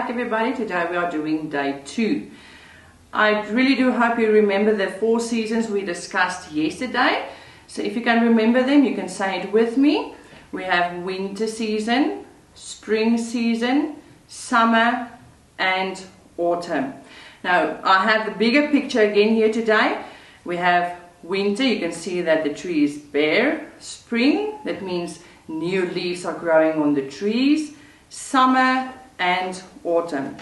back, everybody. Today we are doing day 2. I really do hope you remember the 4 seasons we discussed yesterday. So if you can remember them, you can say it with me. We have winter season, spring season, summer and autumn. Now I have the bigger picture again here today. We have winter, you can see that the tree is bare. Spring, that means new leaves are growing on the trees. Summer and autumn.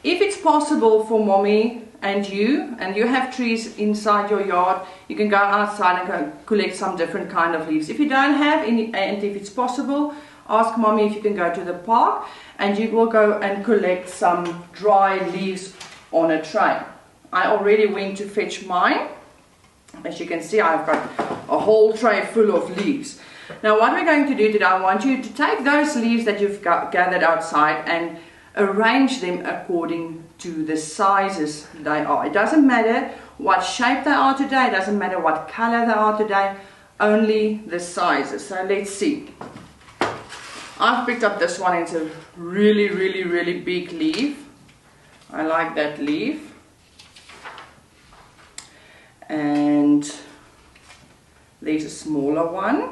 If it's possible for mommy and you have trees inside your yard, you can go outside and go collect some different kind of leaves. If you don't have any, and if it's possible, ask mommy if you can go to the park and you will go and collect some dry leaves on a tray. I already went to fetch mine. As you can see, I've got a whole tray full of leaves. Now what we're going to do today, I want you to take those leaves that you've gathered outside and arrange them according to the sizes they are. It doesn't matter what shape they are today, it doesn't matter what color they are today, only the sizes. So let's see. I've picked up this one. It's a really big leaf. I like that leaf. And there's a smaller one.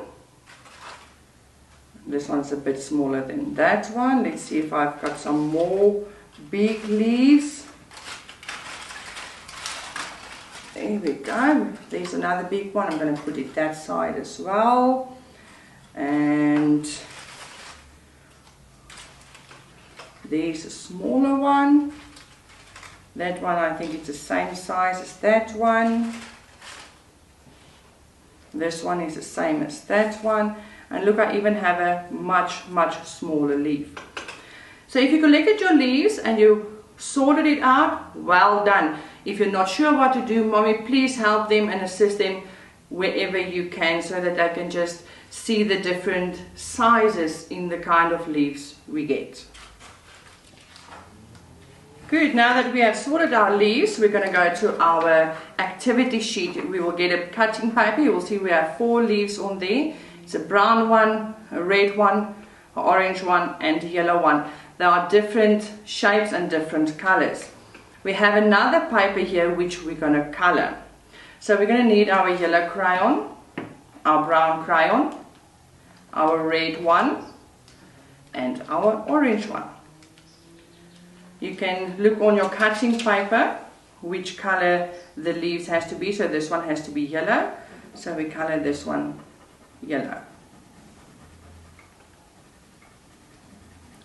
This one's a bit smaller than that one. Let's see if I've got some more big leaves. There we go. There's another big one. I'm going to put it that side as well. And there's a smaller one. That one, I think it's the same size as that one. This one is the same as that one. And look, I even have a much smaller leaf. So if you collected your leaves and you sorted it out, well done. If you're not sure what to do, mommy, please help them and assist them wherever you can so that they can just see the different sizes in the kind of leaves we get. Good, now that we have sorted our leaves, we're going to go to our activity sheet. We will get a cutting paper. You will see we have 4 leaves on there. It's a brown one, a red one, an orange one and a yellow one. There are different shapes and different colors. We have another paper here which we're going to color. So we're going to need our yellow crayon, our brown crayon, our red one and our orange one. You can look on your cutting paper which color the leaves has to be. So this one has to be yellow. So we color this one yellow.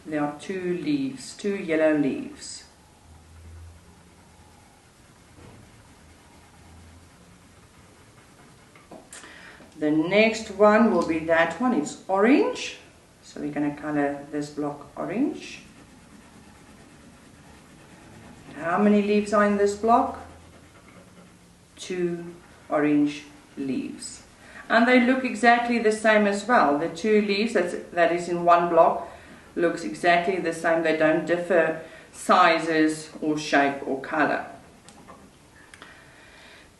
There are 2 leaves, 2 yellow leaves. The next one will be that one. It's orange. So we're going to color this block orange. How many leaves are in this block? 2 orange leaves. And they look exactly the same as well. The 2 leaves that is in one block looks exactly the same. They don't differ sizes or shape or color.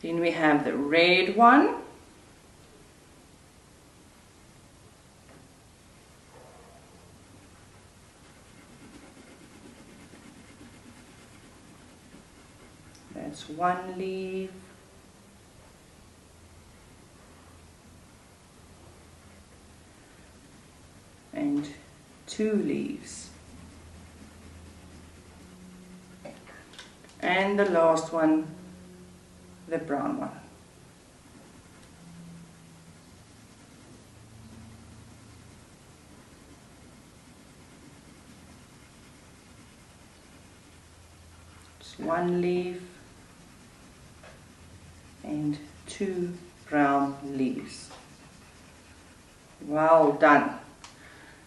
Then we have the red one. That's 1 leaf. And 2 leaves. And the last one, the brown one. It's 1 leaf and 2 brown leaves. Well done.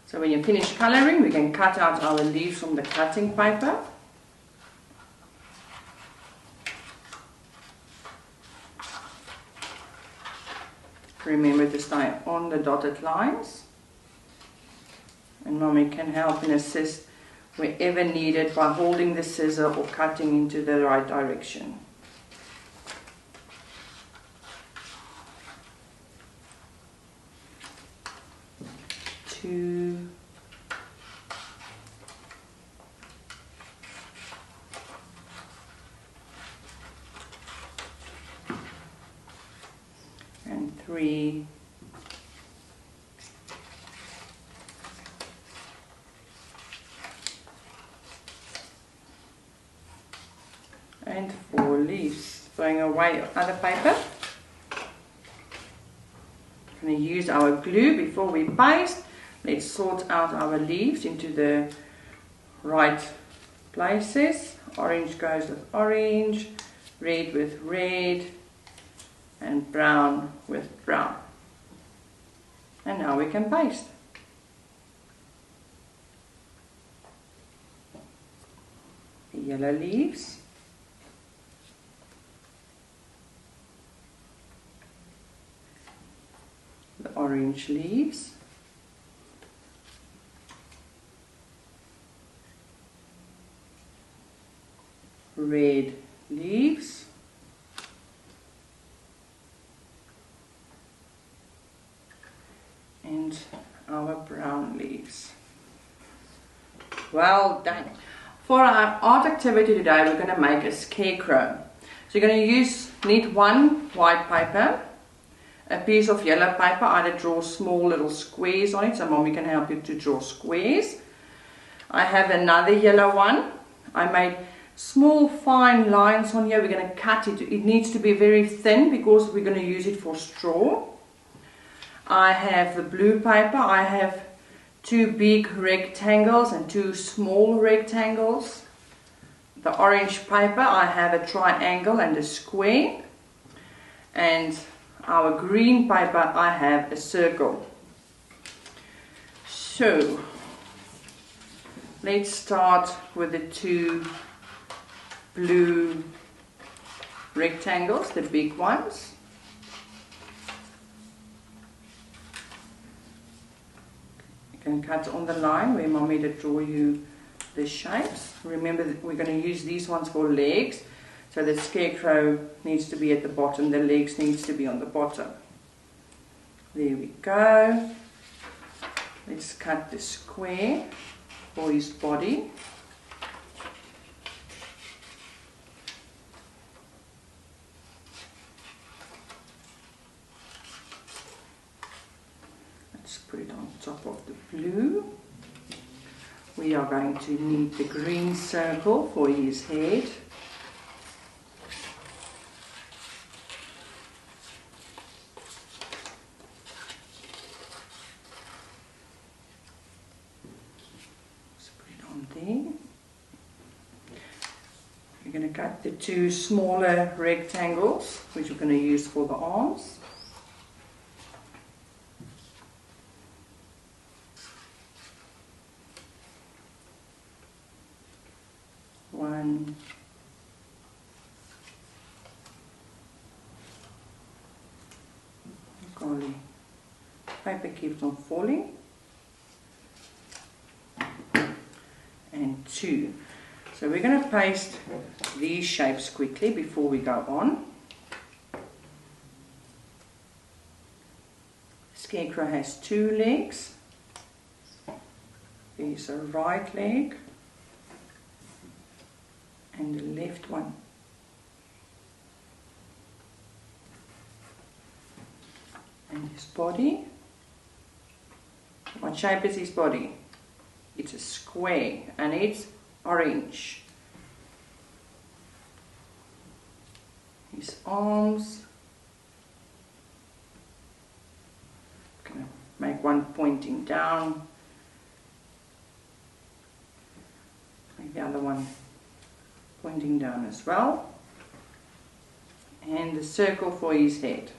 So when you finish coloring, we can cut out our leaves from the cutting paper. Remember to stay on the dotted lines. And mommy can help and assist wherever needed by holding the scissor or cutting into the right direction. 3, and 4 leaves. Throwing away other paper. Going to use our glue before we paste. Let's sort out our leaves into the right places. Orange goes with orange, red with red, and brown with brown. And now we can paste. The yellow leaves. The orange leaves. Red leaves. And our brown leaves. Well done. For our art activity today, we're going to make a scarecrow. So you're going to need one white paper, a piece of yellow paper. Either draw small little squares on it, so Mommy can help you to draw squares. I have another yellow one. I made small fine lines on here. We're going to cut it. It needs to be very thin because we're going to use it for straw. I have the blue paper. I have 2 big rectangles and 2 small rectangles. The orange paper, I have a triangle and a square. And our green paper, I have a circle. So let's start with the 2 blue rectangles, the big ones. You can cut on the line where Mommy did draw you the shapes. Remember that we're going to use these ones for legs, so the scarecrow needs to be at the bottom, the legs needs to be on the bottom. There we go. Let's cut the square for his body. Put it on top of the blue. We are going to need the green circle for his head. Let's put it on there. We're going to cut the 2 smaller rectangles, which we're going to use for the arms. One, golly, paper keeps on falling, and 2. So we're going to paste these shapes quickly before we go on. Scarecrow has 2 legs. There's a right leg and the left one. And his body. What shape is his body? It's a square and it's orange. His arms. Gonna make one pointing down. Make the other one pointing down as well, and the circle for his head.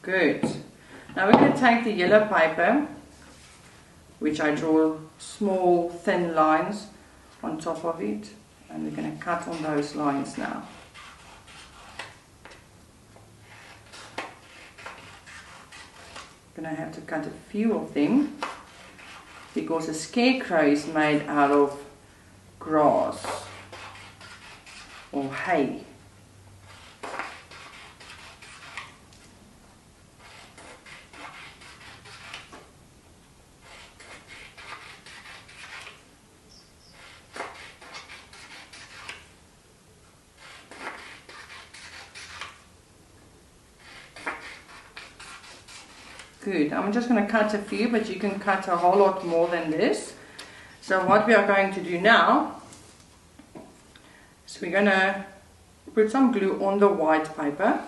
Good. Now we're going to take the yellow paper, which I draw small thin lines on top of it, and we're going to cut on those lines now. I'm going to have to cut a few of them, because a scarecrow is made out of grass or hay. Good. I'm just going to cut a few, but you can cut a whole lot more than this. So what we are going to do now is we're going to put some glue on the white paper.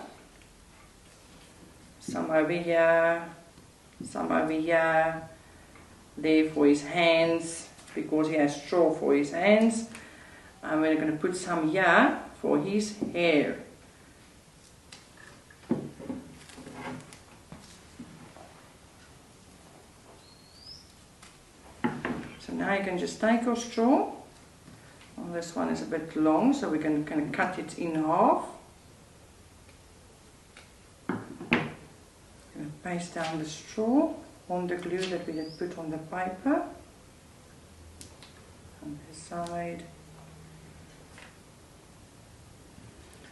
Some over here, some over here, there for his hands, because he has straw for his hands. And we're going to put some here for his hair. So now you can just take your straw. Well, this one is a bit long, so we can kind of cut it in half. Paste down the straw on the glue that we had put on the paper. On this side.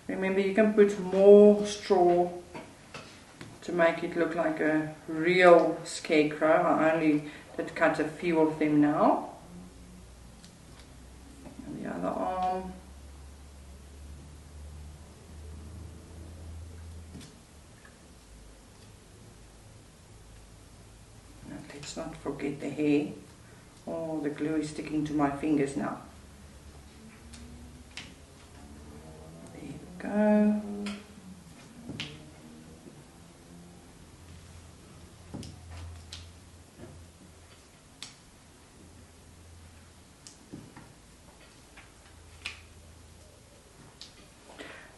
Remember, you can put more straw to make it look like a real scarecrow. I only did cut a few of them now. And the other arm. Let's not forget the hair. Oh, the glue is sticking to my fingers now. There we go.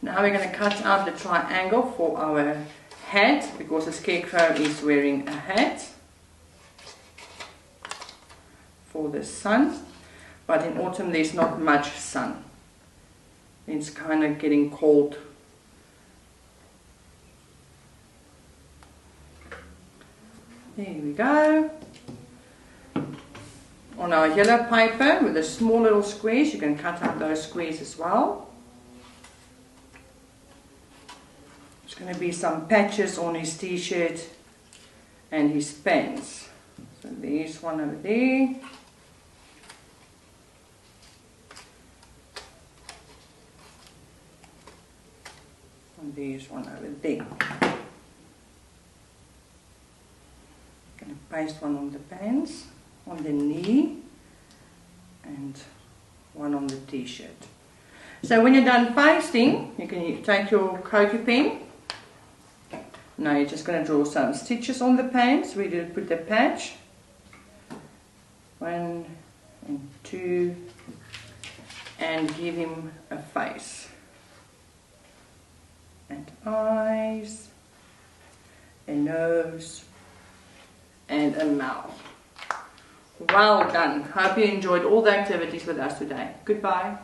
Now we're going to cut out the triangle for our hat, because the scarecrow is wearing a hat for the sun, but in autumn there's not much sun. It's kind of getting cold. There we go. On our yellow paper with the small little squares, you can cut out those squares as well. There's going to be some patches on his t-shirt and his pants. So there's one over there. And there's one over there. Going to paste one on the pants, on the knee, and one on the t-shirt. So when you're done pasting, you can take your cocoa pen. Now you're just going to draw some stitches on the pants. We did put the patch. 1 and 2, and give him a face. And eyes, a nose, and a mouth. Well done. Hope you enjoyed all the activities with us today. Goodbye.